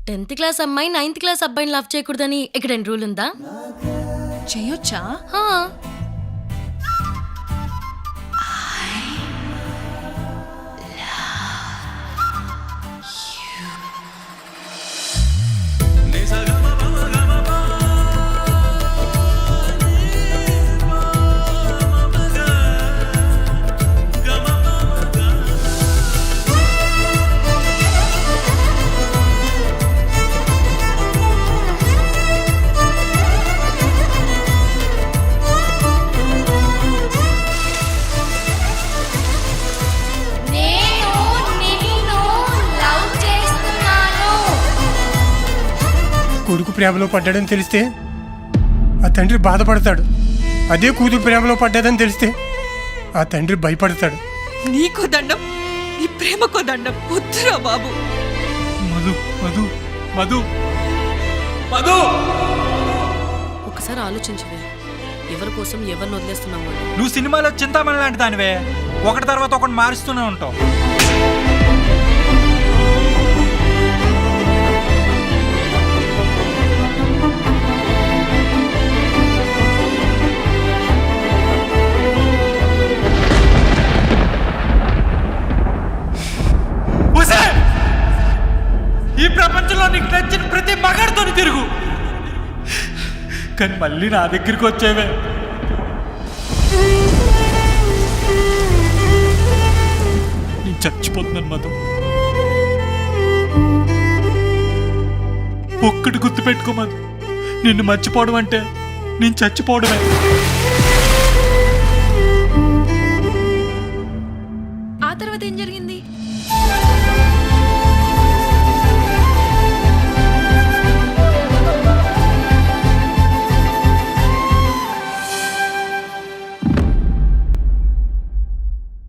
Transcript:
10th class అమ్మాయి 9th class అబ్బాయిని love చేయకూడదని ఇక్కడ రూల్ ఉందా? చేయొచ్చా? హా. కొడుకు ప్రేమలో పడ్డాడని తెలిస్తే ఆ తండ్రి బాధపడతాడు. అదే కూతురు ప్రేమలో పడ్డాదని తెలిస్తే ఆ తండ్రి భయపడతాడు. నీకో దండం, నీ ప్రేమకో దండం. వద్దురా బాబు. మధు మధు మధు మధు ఒకసారి ఆలోచించవే, ఎవరి కోసం ఎవరిని వదిలేస్తున్నావు? నువ్వు సినిమాలో చింతామణి లాంటి దానివే, ఒకటి తర్వాత ఒకటి మారుస్తూనే ఉంటావు. ఈ ప్రపంచంలో నీకు నచ్చిన ప్రతి మగాడితోని తిరుగు, కానీ మళ్ళీ నా దగ్గరికి వచ్చేవే. నేను చచ్చిపోతున్నాను మధు. ఒక్కటి గుర్తుపెట్టుకో మధు, నిన్ను మర్చిపోవడం అంటే నేను చచ్చిపోవడమే.